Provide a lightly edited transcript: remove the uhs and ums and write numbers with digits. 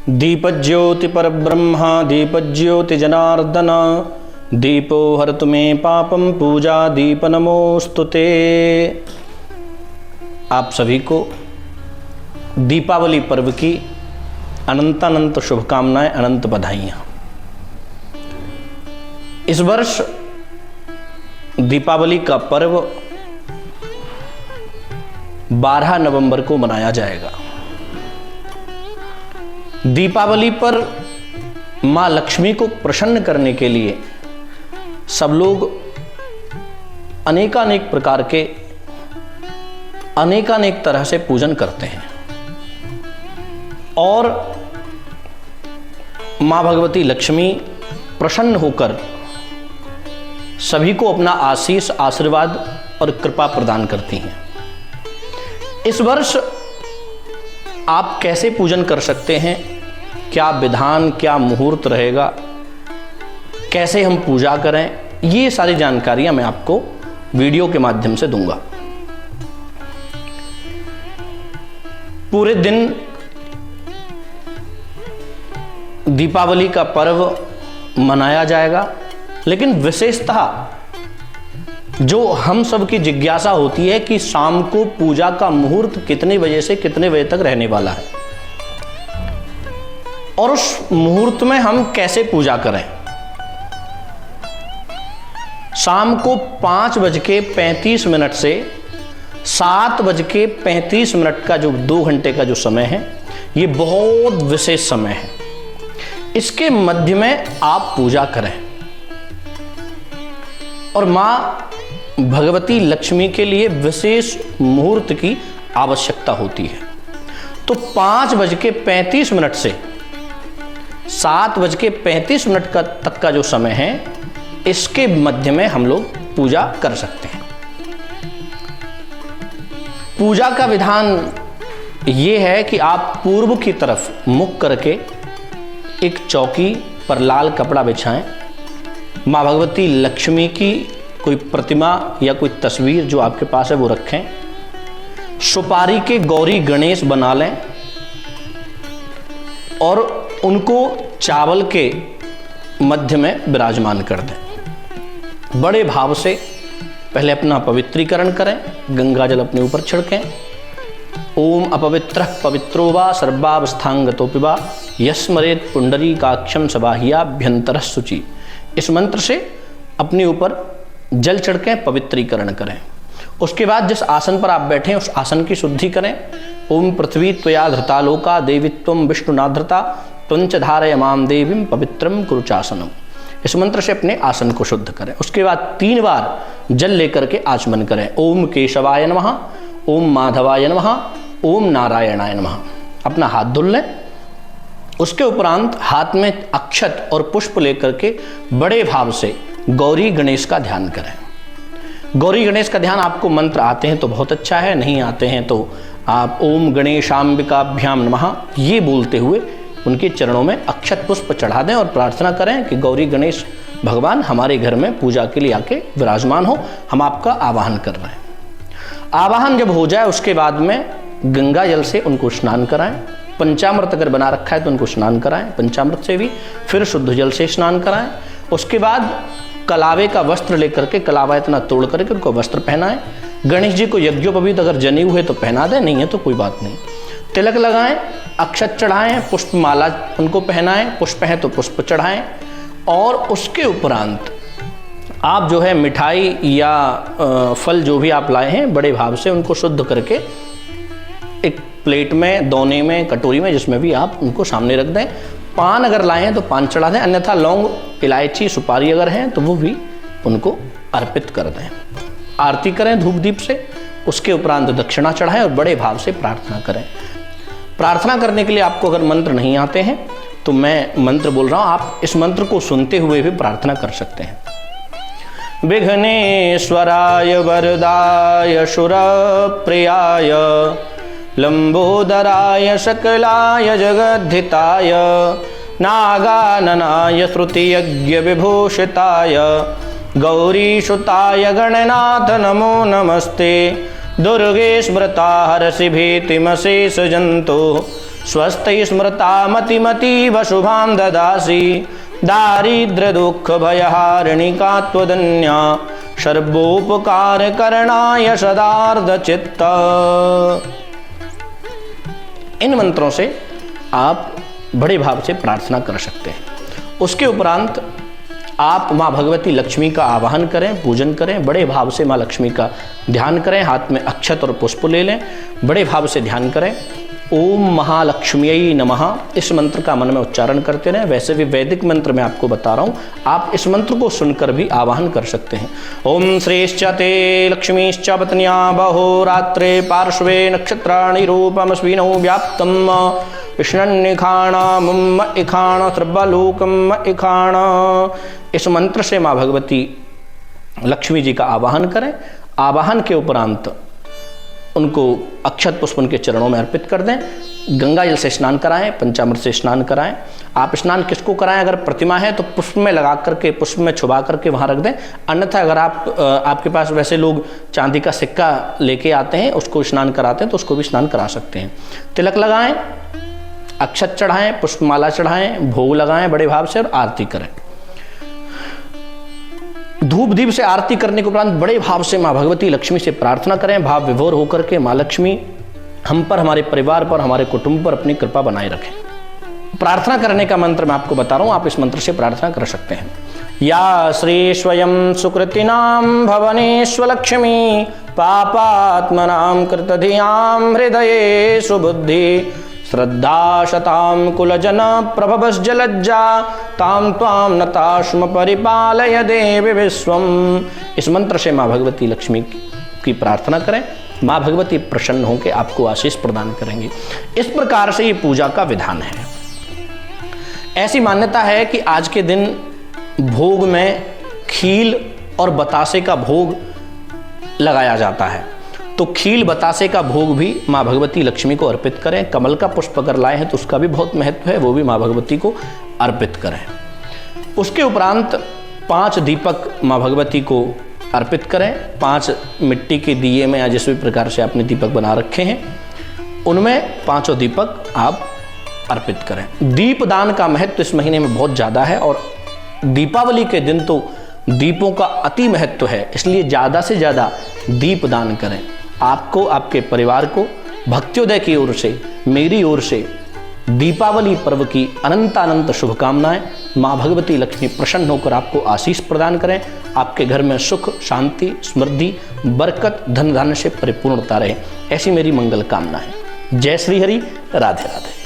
दीपज्योति परब्रह्म दीपज्योति जनार्दन दीपो हरतु मे पापम पूजा दीप नमोस्तुते। आप सभी को दीपावली पर्व की अनंत अनंत शुभकामनाएं, अनंत बधाइयाँ। इस वर्ष दीपावली का पर्व 12 नवंबर को मनाया जाएगा। दीपावली पर मां लक्ष्मी को प्रसन्न करने के लिए सब लोग अनेकानेक प्रकार के अनेकानेक तरह से पूजन करते हैं और मां भगवती लक्ष्मी प्रसन्न होकर सभी को अपना आशीष, आशीर्वाद और कृपा प्रदान करती हैं। इस वर्ष आप कैसे पूजन कर सकते हैं, क्या विधान, क्या मुहूर्त रहेगा, कैसे हम पूजा करें, ये सारी जानकारियां मैं आपको वीडियो के माध्यम से दूंगा। पूरे दिन दीपावली का पर्व मनाया जाएगा, लेकिन विशेषतः जो हम सब की जिज्ञासा होती है कि शाम को पूजा का मुहूर्त कितने बजे से कितने बजे तक रहने वाला है और उस मुहूर्त में हम कैसे पूजा करें। शाम को 5:35 से 7:35 का जो 2 घंटे का जो समय है, ये बहुत विशेष समय है। इसके मध्य में आप पूजा करें और मां भगवती लक्ष्मी के लिए विशेष मुहूर्त की आवश्यकता होती है। तो 5:35 से 7:35 तक का जो समय है, इसके मध्य में हम लोग पूजा कर सकते हैं। पूजा का विधान यह है कि आप पूर्व की तरफ मुख करके एक चौकी पर लाल कपड़ा बिछाएं, मां भगवती लक्ष्मी की कोई प्रतिमा या कोई तस्वीर जो आपके पास है वो रखें, सुपारी के गौरी गणेश बना लें और उनको चावल के मध्य में विराजमान कर दें। बड़े भाव से पहले अपना पवित्रीकरण करें, गंगा जल अपने ऊपर छिड़कें। ओम अपवित्रः पवित्रो वा सर्वावस्थांगतोऽपि वा यस्मरेत् पुंडरीकाक्षं सबाह्याभ्यंतरः शुचि। इस मंत्र से अपने ऊपर जल छिड़कें, पवित्रीकरण करें। उसके बाद जिस आसन पर आप बैठे हैं उस आसन की शुद्धि करें। ओम पृथ्वी त्वया धृता लोका देवी त्वं विष्णुनाधृता त्वंच धारय मां देवीं पवित्रं कुरुचासनम। इस मंत्र से अपने आसन को शुद्ध करें। उसके बाद 3 बार जल लेकर के आचमन करें। ओम केशवाय नमः, ओम माधवाय नमः, ओम नारायणाय नमः। अपना हाथ धुल लें। उसके उपरांत हाथ में अक्षत और पुष्प लेकर के बड़े भाव से गौरी गणेश का ध्यान करें। गौरी गणेश का ध्यान, आपको मंत्र आते हैं तो बहुत अच्छा है, नहीं आते हैं तो आप ओम गणेशाम्बिकाभ्याम नमः ये बोलते हुए उनके चरणों में अक्षत पुष्प चढ़ा दें और प्रार्थना करें कि गौरी गणेश भगवान हमारे घर में पूजा के लिए आके विराजमान हो, हम आपका आवाहन कर रहे हैं। आवाहन जब हो जाए उसके बाद में गंगा जल से उनको स्नान कराएं। पंचामृत अगर बना रखा है तो उनको स्नान कराएं, पंचामृत से भी, फिर शुद्ध जल से स्नान कराएं। उसके बाद कलावे का वस्त्र लेकर के, कलावा इतना तोड़ करके उनको वस्त्र पहनाएं। गणेश जी को यज्ञोपवीत अगर जने हुए तो पहना दें, नहीं है तो कोई बात नहीं। तिलक लगाएं, अक्षत चढ़ाएं, पुष्प माला उनको पहनाएं, पुष्प है तो पुष्प चढ़ाएं। और उसके उपरांत आप जो है मिठाई या फल जो भी आप लाए हैं, बड़े भाव से उनको शुद्ध करके एक प्लेट में, दोने में, कटोरी में, जिसमें भी आप उनको सामने रख दें। पान अगर लाए हैं तो पान चढ़ा दें, अन्यथा लौंग, इलायची, सुपारी अगर हैं तो वो भी उनको अर्पित कर दें। आरती करें धूप दीप से। उसके उपरांत दक्षिणा चढ़ाएं और बड़े भाव से प्रार्थना करें। प्रार्थना करने के लिए आपको अगर मंत्र नहीं आते हैं तो मैं मंत्र बोल रहा हूं, आप इस मंत्र को सुनते हुए भी प्रार्थना कर सकते हैं। विघ्नेश्वराय वरदाय शूरप्रियाय लंबोदराय सकलाय जगद्धिताय नागाननाय श्रुतियज्ञ विभूषिताय गौरीसुताय गणनाथ नमो नमस्ते। दुर्गे स्मृता हरसि भीतिमशेष जंतो स्वस्ति स्मृता मतिमतीव शुभां ददासि दारिद्र्य दुःख भयहारिणी का त्वदन्या सर्वोपकार करणाय सदार्थ चित्त। इन मंत्रों से आप बड़े भाव से प्रार्थना कर सकते हैं। उसके उपरांत आप माँ भगवती लक्ष्मी का आवाहन करें, पूजन करें, बड़े भाव से माँ लक्ष्मी का ध्यान करें, हाथ में अक्षत और पुष्प ले लें, बड़े भाव से ध्यान करें। ओम महालक्ष्म्यै नमः इस मंत्र का मन में उच्चारण करते रहें। वैसे भी वैदिक मंत्र मैं आपको बता रहा हूँ, आप इस मंत्र को सुनकर भी आवाहन कर सकते हैं। ओम श्रेश्च ते लक्ष्मीश्च पत्न्या बहोरात्रे पार्श्वे नक्षत्राणि रूपमस्विनौ व्याप्तम् विष्णन्निखाणमुम इखाण सर्वलोकम इखाण। इस मंत्र से माँ भगवती लक्ष्मी जी का आवाहन करें। आवाहन के उपरांत उनको अक्षत पुष्प उनके चरणों में अर्पित कर दें। गंगा जल से स्नान कराएं, पंचामृत से स्नान कराएं। आप स्नान किसको कराएं? अगर प्रतिमा है तो पुष्प में लगा करके, पुष्प में छुपा करके वहाँ रख दें। अन्यथा अगर आपके पास वैसे लोग चांदी का सिक्का लेके आते हैं, उसको स्नान कराते हैं, तो उसको भी स्नान करा सकते हैं। तिलक लगाएं, अक्षत चढ़ाएं, पुष्पमाला चढ़ाएं, भोग लगाएं बड़े भाव से और आरती करें। धूप दीप से आरती करने के उपरांत बड़े भाव से माँ भगवती लक्ष्मी से प्रार्थना करें, भाव विभोर होकर के माँ लक्ष्मी हम पर, हमारे परिवार पर, हमारे कुटुंब पर अपनी कृपा बनाए रखें। प्रार्थना करने का मंत्र मैं आपको बता रहा हूँ, आप इस मंत्र से प्रार्थना कर सकते हैं। या श्री स्वयं सुकृतिनां भवनेश्वलक्ष्मी पापात्मनां कृतधियां हृदये सुबुद्धि श्रद्धा शतां कुलजन प्रभवस्जलज्जा तां त्वां नताश्म परिपालय देवी विश्वम्। इस मंत्र से माँ भगवती लक्ष्मी की प्रार्थना करें। माँ भगवती प्रसन्न होकर आपको आशीष प्रदान करेंगी। इस प्रकार से ये पूजा का विधान है। ऐसी मान्यता है कि आज के दिन भोग में खील और बतासे का भोग लगाया जाता है। तो खील बतासे का भोग भी माँ भगवती लक्ष्मी को अर्पित करें। कमल का पुष्प अगर लाए हैं तो उसका भी बहुत महत्व है, वो भी माँ भगवती को अर्पित करें। उसके उपरांत 5 दीपक माँ भगवती को अर्पित करें। 5 मिट्टी के दिए में या जिस भी प्रकार से आपने दीपक बना रखे हैं, उनमें 5 दीपक आप अर्पित करें। दीपदान का महत्व इस महीने में बहुत ज़्यादा है और दीपावली के दिन तो दीपों का अति महत्व है, इसलिए ज़्यादा से ज़्यादा दीप दान करें। आपको, आपके परिवार को भक्त्योदय की ओर से, मेरी ओर से दीपावली पर्व की अनंत अनंत शुभकामनाएं। माँ भगवती लक्ष्मी प्रसन्न होकर आपको आशीष प्रदान करें। आपके घर में सुख, शांति, समृद्धि, बरकत, धन धान्य से परिपूर्णता रहे, ऐसी मेरी मंगल कामना है। जय श्री हरि। राधे राधे।